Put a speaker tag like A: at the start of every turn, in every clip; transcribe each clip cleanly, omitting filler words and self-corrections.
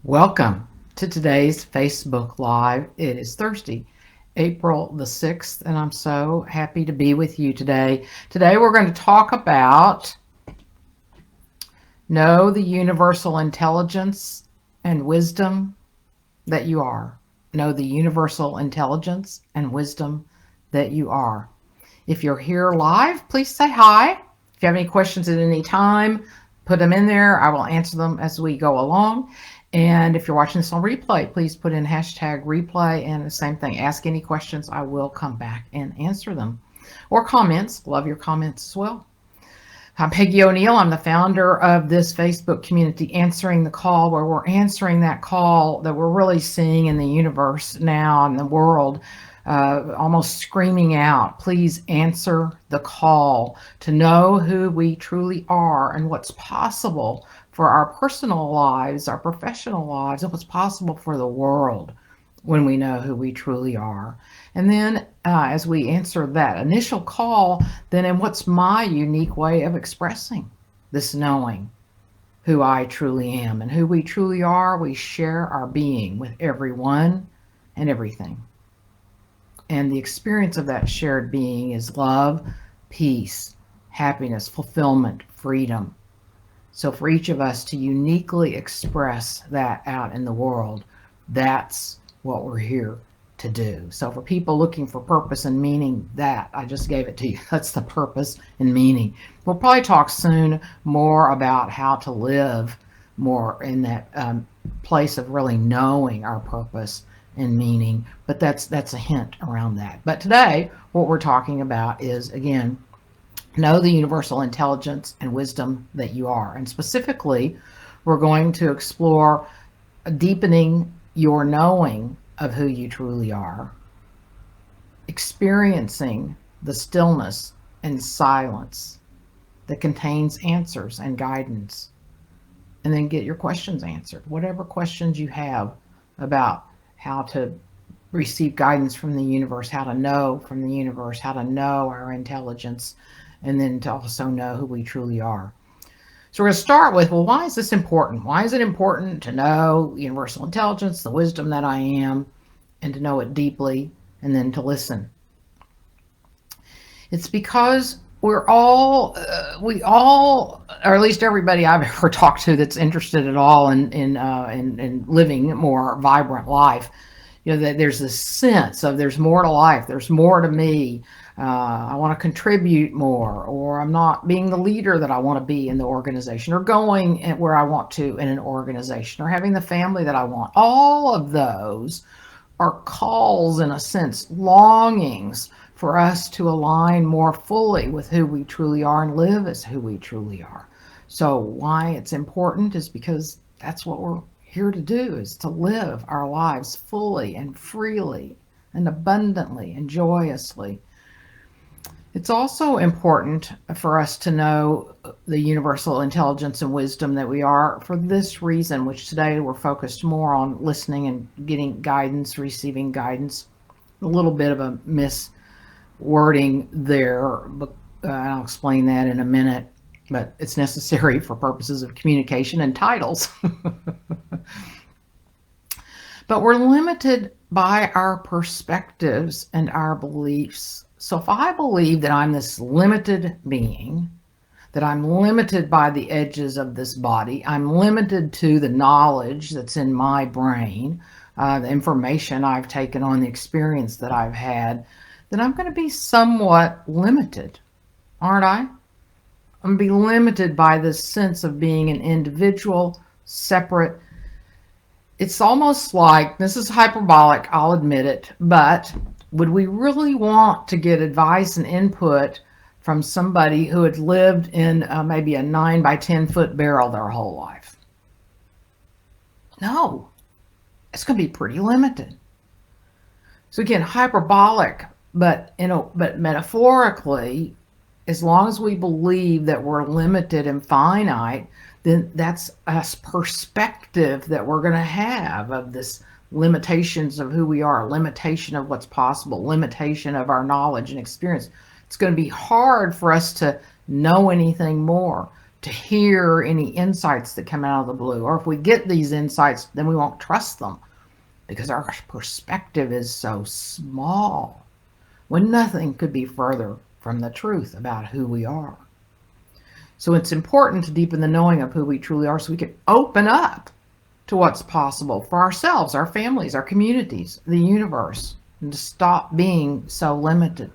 A: Welcome to today's Facebook Live. It is Thursday, April the 6th, and I'm so happy to be with you today. Today we're going to talk about know the universal intelligence and wisdom that you are. Know the universal intelligence and wisdom that you are. If you're here live, please say hi. If you have any questions at any time, put them in there. I will answer them as we go along. And if you're watching this on replay, please put in hashtag replay, and the same thing. Ask any questions. I will come back and answer them. Or comments. Love your comments as well. I'm Peggy O'Neill. I'm the founder of this Facebook community, Answering the Call, where we're answering that call that we're really seeing in the universe now, in the world, almost screaming out, please answer the call to know who we truly are and what's possible for our personal lives, our professional lives, and what's possible for the world when we know who we truly are. And then as we answer that initial call, then in what's my unique way of expressing this knowing who I truly am and who we truly are, we share our being with everyone and everything. And the experience of that shared being is love, peace, happiness, fulfillment, freedom. So for each of us to uniquely express that out in the world, that's what we're here to do. So for people looking for purpose and meaning, that I just gave it to you. That's the purpose and meaning. We'll probably talk soon more about how to live more in that place of really knowing our purpose and meaning, but that's a hint around that. But today what we're talking about is, again, know the universal intelligence and wisdom that you are. And specifically, we're going to explore deepening your knowing of who you truly are, experiencing the stillness and silence that contains answers and guidance, and then get your questions answered. Whatever questions you have about how to receive guidance from the universe, how to know from the universe, how to know our intelligence, and then to also know who we truly are. So we're going to start with, well, why is this important? Why is it important to know universal intelligence, the wisdom that I am, and to know it deeply, and then to listen? It's because we all, or at least everybody I've ever talked to that's interested at all in living a more vibrant life, that there's this sense of there's more to life, there's more to me. I want to contribute more, or I'm not being the leader that I want to be in the organization, or going where I want to in an organization, or having the family that I want. All of those are calls, in a sense, longings for us to align more fully with who we truly are and live as who we truly are. So why it's important is because that's what we're here to do, is to live our lives fully and freely and abundantly and joyously. It's also important for us to know the universal intelligence and wisdom that we are for this reason, which today we're focused more on listening and getting guidance, receiving guidance. A little bit of a miswording there, but I'll explain that in a minute, but it's necessary for purposes of communication and titles. But we're limited by our perspectives and our beliefs. So if I believe that I'm this limited being, that I'm limited by the edges of this body, I'm limited to the knowledge that's in my brain, the information I've taken on, the experience that I've had, then I'm going to be somewhat limited, aren't I? I'm going to be limited by this sense of being an individual, separate. It's almost like, this is hyperbolic, I'll admit it, but would we really want to get advice and input from somebody who had lived in maybe a 9 by 10 foot barrel their whole life? No, it's going to be pretty limited. So again, hyperbolic, but metaphorically, as long as we believe that we're limited and finite, then that's a perspective that we're going to have of this limitations of who we are, limitation of what's possible, limitation of our knowledge and experience. It's going to be hard for us to know anything more, to hear any insights that come out of the blue. Or if we get these insights, then we won't trust them because our perspective is so small, when nothing could be further from the truth about who we are. So it's important to deepen the knowing of who we truly are so we can open up to what's possible for ourselves, our families, our communities, the universe, and to stop being so limited.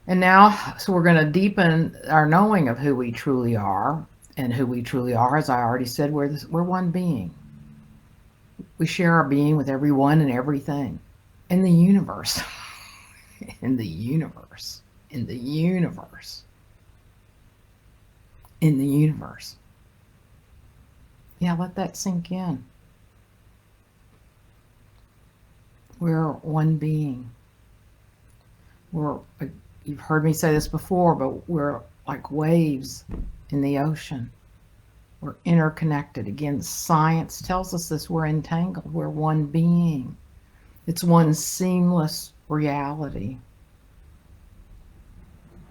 A: And now, so we're going to deepen our knowing of who we truly are. And who we truly are, as I already said, we're one being. We share our being with everyone and everything in the universe. In the universe. In the universe. In the universe. Yeah, let that sink in. We're one being. You've heard me say this before, but we're like waves in the ocean. We're interconnected. Again, science tells us this. We're entangled. We're one being. It's one seamless reality.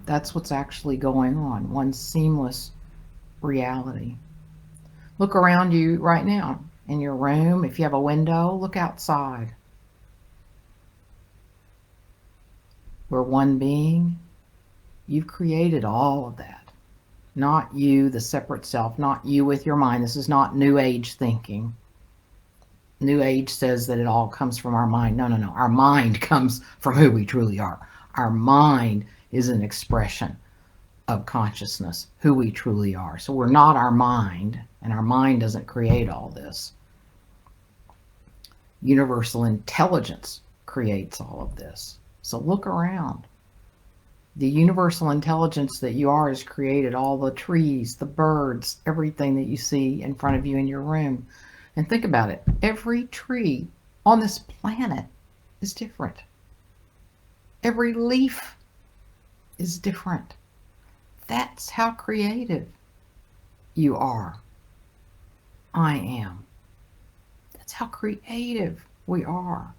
A: That's what's actually going on. One seamless reality. Look around you right now in your room. If you have a window, look outside. We're one being. You've created all of that. Not you, the separate self, not you with your mind. This is not New Age thinking. New Age says that it all comes from our mind. No, no, no. Our mind comes from who we truly are. Our mind is an expression of consciousness, who we truly are. So we're not our mind, and our mind doesn't create all this. Universal intelligence creates all of this. So look around. The universal intelligence that you are has created all the trees, the birds, everything that you see in front of you in your room. And think about it. Every tree on this planet is different. Every leaf is different. That's how creative you are. I am. That's how creative we are.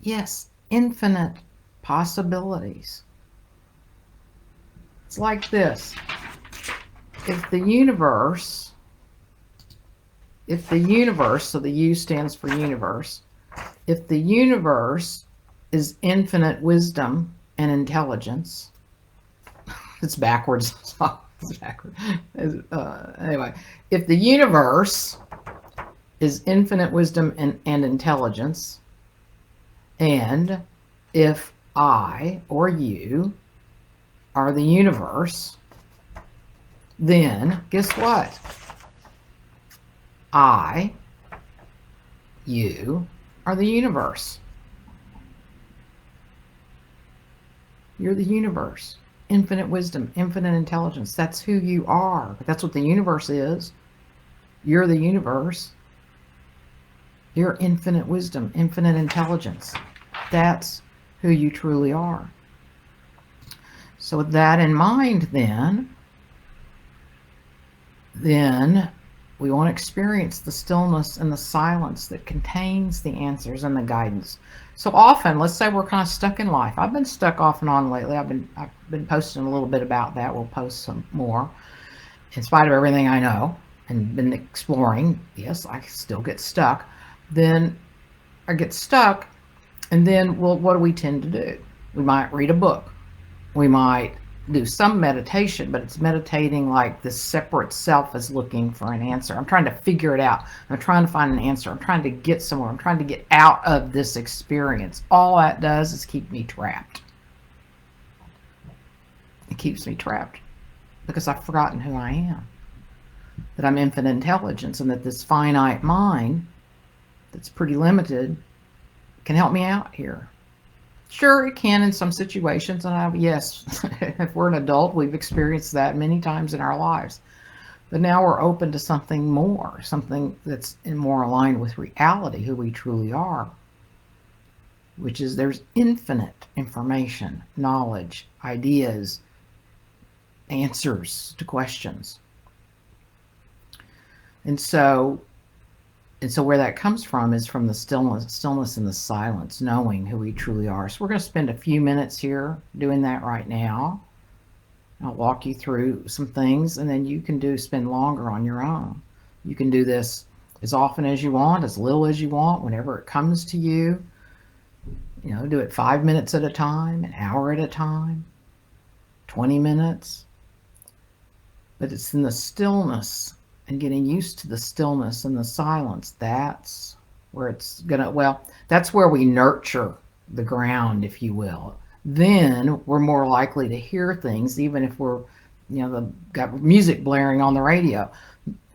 A: Yes, infinite possibilities. It's like this. If the universe, so the U stands for universe, if the universe is infinite wisdom and intelligence, it's backwards. It's backwards. Anyway, if the universe is infinite wisdom and intelligence, and if I or you are the universe, then guess what? You are the universe. You're the universe. Infinite wisdom, infinite intelligence. That's who you are. That's what the universe is. You're the universe. You're infinite wisdom, infinite intelligence. That's who you truly are. So with that in mind, then we want to experience the stillness and the silence that contains the answers and the guidance. So often, let's say we're kind of stuck in life. I've been stuck off and on lately. I've been posting a little bit about that. We'll post some more. In spite of everything I know and been exploring, yes, I still get stuck. Then I get stuck, and then, well, what do we tend to do? We might read a book. We might do some meditation, but it's meditating like this separate self is looking for an answer. I'm trying to figure it out. I'm trying to find an answer. I'm trying to get somewhere. I'm trying to get out of this experience. All that does is keep me trapped. It keeps me trapped because I've forgotten who I am. That I'm infinite intelligence, and that this finite mind that's pretty limited can help me out here. Sure, it can in some situations, and yes, if we're an adult, we've experienced that many times in our lives. But now we're open to something more, something that's more aligned with reality, who we truly are, which is there's infinite information, knowledge, ideas, answers to questions. And so where that comes from is from the stillness and the silence, knowing who we truly are. So we're going to spend a few minutes here doing that right now. I'll walk you through some things, and then you can spend longer on your own. You can do this as often as you want, as little as you want, whenever it comes to you. Do it 5 minutes at a time, an hour at a time, 20 minutes. But it's in the stillness and getting used to the stillness and the silence. That's where it's that's where we nurture the ground, if you will. Then we're more likely to hear things, even if we're, got music blaring on the radio,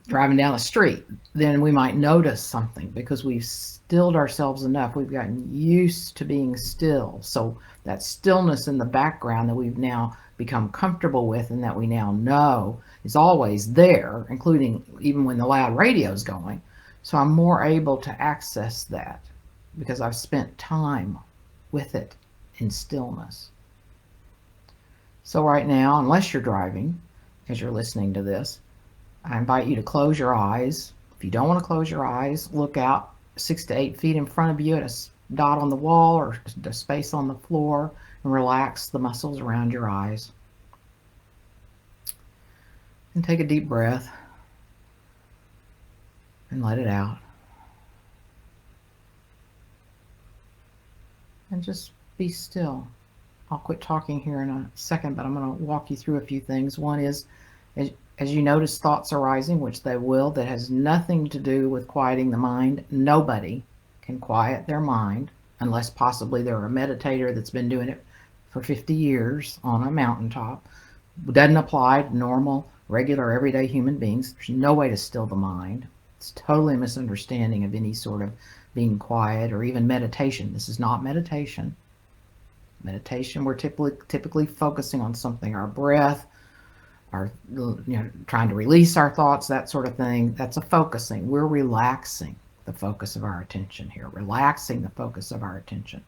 A: driving down the street. Then we might notice something because we've stilled ourselves enough. We've gotten used to being still. So that stillness in the background that we've now become comfortable with and that we now know is always there, including even when the loud radio is going. So I'm more able to access that because I've spent time with it in stillness. So right now, unless you're driving, as you're listening to this, I invite you to close your eyes. If you don't want to close your eyes, look out 6 to 8 feet in front of you at a dot on the wall or a space on the floor and relax the muscles around your eyes. And take a deep breath and let it out. And just be still. I'll quit talking here in a second, but I'm going to walk you through a few things. One is, as you notice thoughts arising, which they will, that has nothing to do with quieting the mind. Nobody can quiet their mind unless possibly they're a meditator that's been doing it for 50 years on a mountaintop. It doesn't apply to normal, regular, everyday human beings. There's no way to still the mind. It's totally a misunderstanding of any sort of being quiet or even meditation. This is not meditation. Meditation, we're typically focusing on something, our breath, our trying to release our thoughts, that sort of thing. That's a focusing. We're relaxing the focus of our attention here, relaxing the focus of our attention.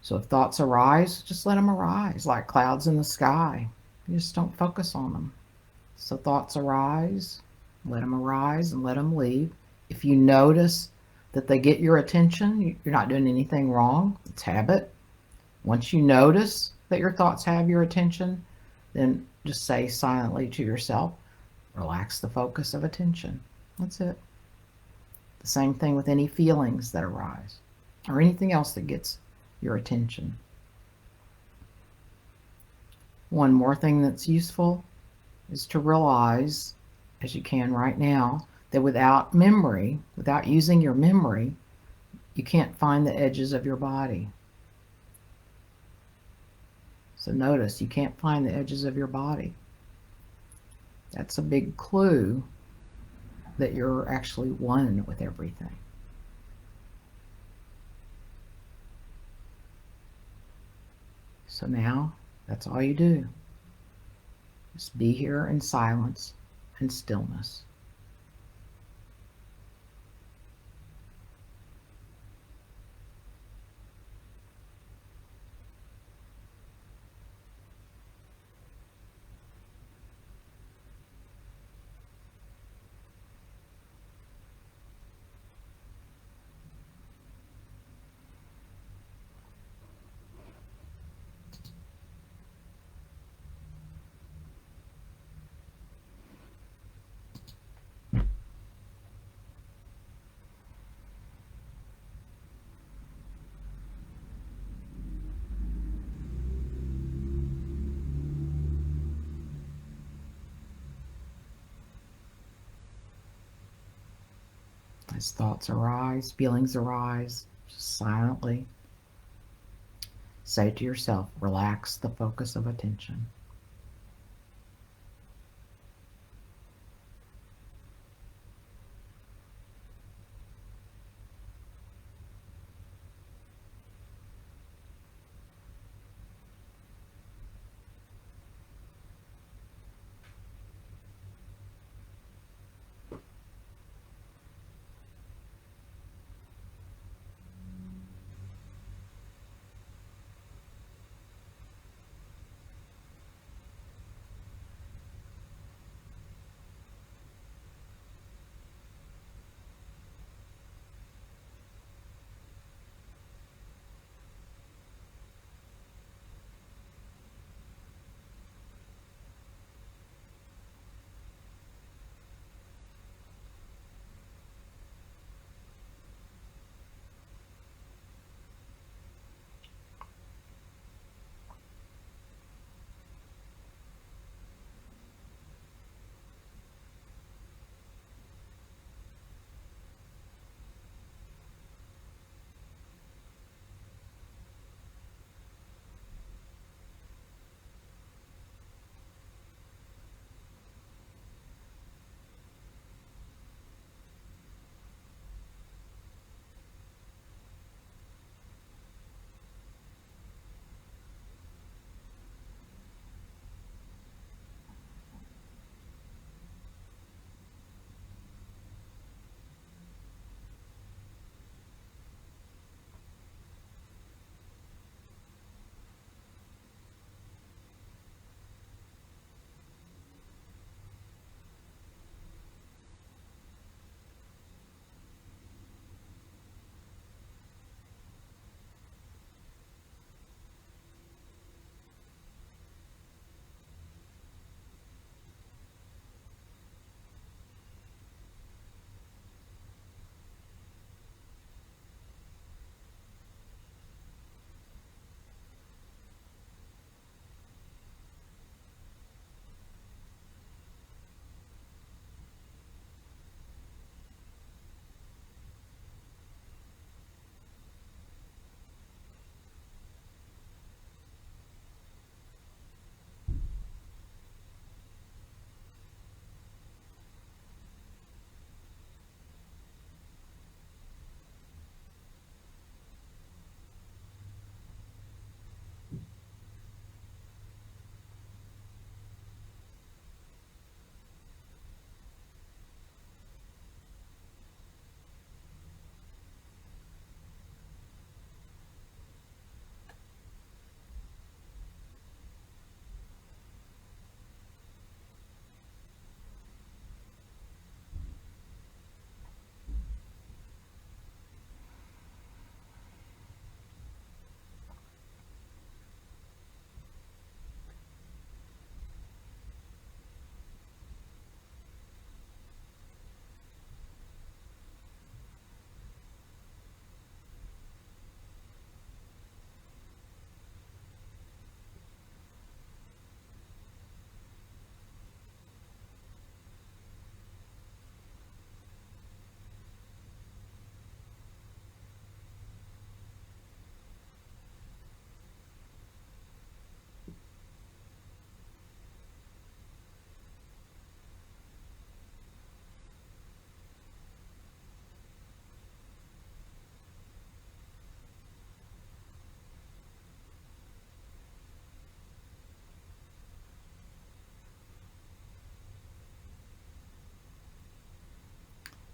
A: So if thoughts arise, just let them arise like clouds in the sky. You just don't focus on them. So thoughts arise, let them arise and let them leave. If you notice that they get your attention, you're not doing anything wrong. It's habit. Once you notice that your thoughts have your attention, then just say silently to yourself, relax the focus of attention. That's it. The same thing with any feelings that arise or anything else that gets your attention. One more thing that's useful is to realize, as you can right now, that without memory, without using your memory, you can't find the edges of your body. So notice you can't find the edges of your body. That's a big clue that you're actually one with everything. So now that's all you do. Just be here in silence and stillness. As thoughts arise, feelings arise, just silently say to yourself, relax the focus of attention.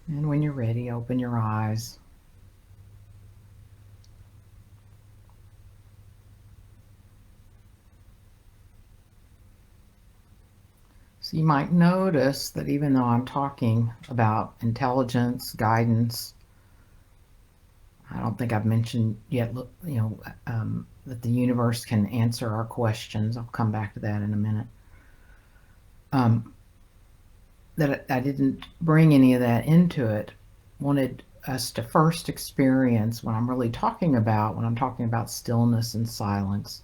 A: And when you're ready, open your eyes. So you might notice that even though I'm talking about intelligence, guidance, I don't think I've mentioned yet, that the universe can answer our questions. I'll come back to that in a minute. Um, that I didn't bring any of that into it. Wanted us to first experience what I'm really talking about when I'm talking about stillness and silence.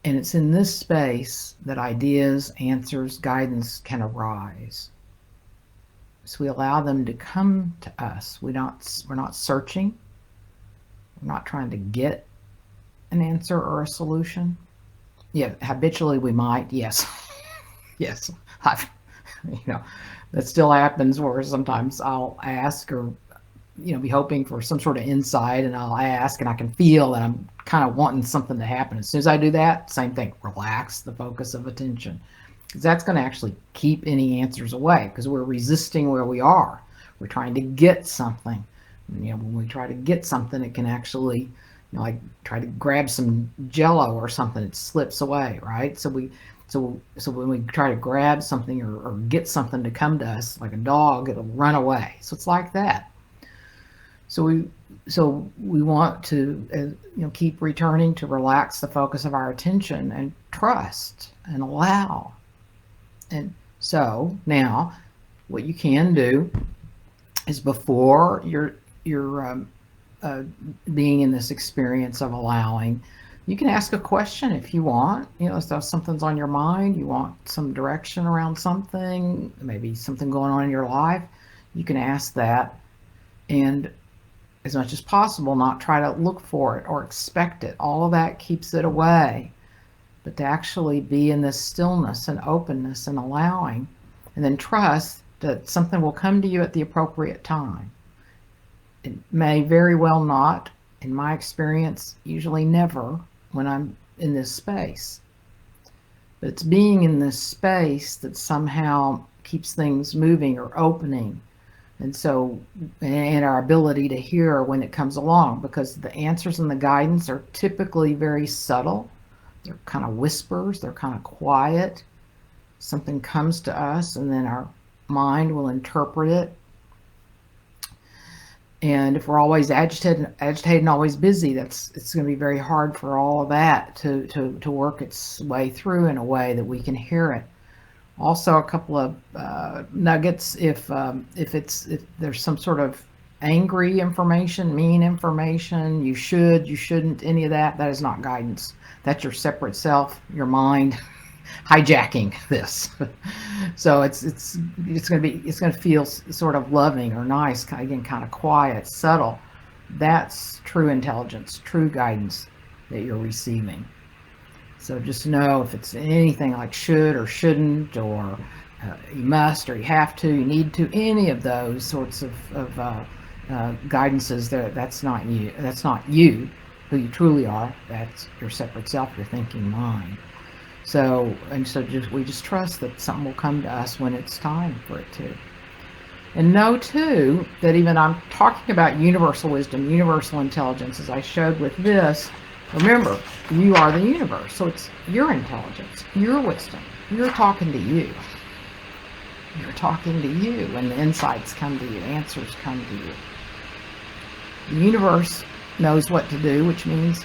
A: And it's in this space that ideas, answers, guidance can arise. So we allow them to come to us. We're not searching. We're not trying to get an answer or a solution. Yeah, habitually we might. Yes, yes. I've, you know, that still happens where sometimes I'll ask or be hoping for some sort of insight, and I'll ask and I can feel that I'm kind of wanting something to happen. As soon as I do that, same thing, relax the focus of attention, because that's going to actually keep any answers away, because we're resisting where we are. We're trying to get something. When we try to get something, it can actually, like try to grab some jello or something, it slips away, right? So when we try to grab something or get something to come to us, like a dog, it'll run away. So it's like that. So we want to keep returning to relax the focus of our attention and trust and allow. And so now, what you can do is, before you're being in this experience of allowing, you can ask a question if you want. If something's on your mind, you want some direction around something, maybe something going on in your life, you can ask that, and as much as possible, not try to look for it or expect it. All of that keeps it away. But to actually be in this stillness and openness and allowing, and then trust that something will come to you at the appropriate time. It may very well not, in my experience, usually never when I'm in this space. But it's being in this space that somehow keeps things moving or opening. And our ability to hear when it comes along, because the answers and the guidance are typically very subtle. They're kind of whispers, they're kind of quiet. Something comes to us and then our mind will interpret it. And if we're always agitated and always busy, it's going to be very hard for all of that to work its way through in a way that we can hear it. Also, a couple of nuggets: if there's some sort of angry information, mean information, you shouldn't, any of that, that is not guidance. That's your separate self, your mind, hijacking this. So it's going to feel sort of loving or nice, again, kind of quiet, subtle. That's true intelligence, true guidance that you're receiving. So just know, if it's anything like should or shouldn't, or you must or you have to, you need to, any of those sorts of guidances, that's not you. That's not you, who you truly are. That's your separate self, your thinking mind. So we just trust that something will come to us when it's time for it to. And know too that even I'm talking about universal wisdom, universal intelligence, as I showed with this. Remember, you are the universe, so it's your intelligence, your wisdom. You're talking to you. You're talking to you, and the insights come to you, answers come to you. The universe knows what to do, which means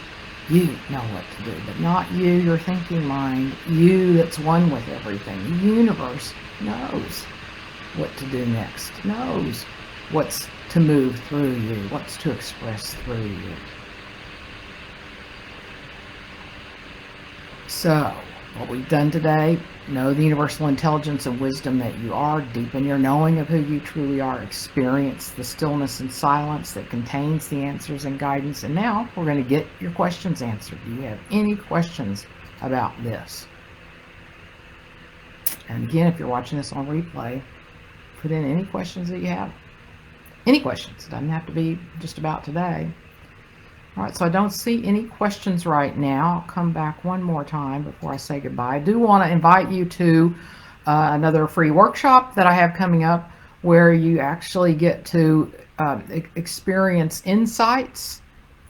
A: you know what to do, but not you, your thinking mind, you that's one with everything. The universe knows what to do next, knows what's to move through you, what's to express through you. So, what we've done today: know the universal intelligence and wisdom that you are, deepen your knowing of who you truly are, experience the stillness and silence that contains the answers and guidance. And now we're going to get your questions answered. Do you have any questions about this? And again, if you're watching this on replay, put in any questions that you have. Any questions. It doesn't have to be just about today. All right, so I don't see any questions right now. I'll come back one more time before I say goodbye. I do want to invite you to another free workshop that I have coming up where you actually get to experience insights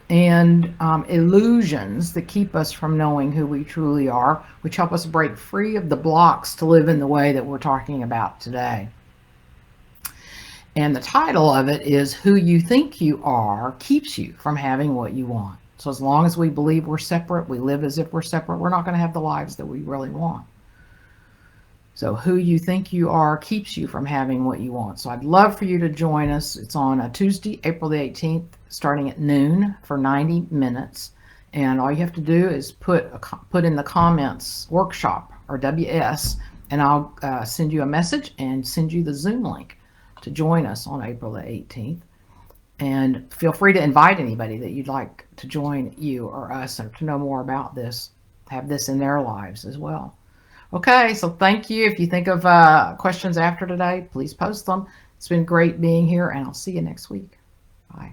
A: and illusions that keep us from knowing who we truly are, which help us break free of the blocks to live in the way that we're talking about today. And the title of it is Who You Think You Are Keeps You from Having What You Want. So as long as we believe we're separate, we live as if we're separate, we're not going to have the lives that we really want. So who you think you are keeps you from having what you want. So I'd love for you to join us. It's on a Tuesday, April the 18th, starting at noon for 90 minutes. And all you have to do is put in the comments workshop or WS, and I'll send you a message and send you the Zoom link to join us on April the 18th. And feel free to invite anybody that you'd like to join you or us or to know more about this, have this in their lives as well. Okay, so thank you. If you think of questions after today, please post them. It's been great being here, and I'll see you next week. Bye.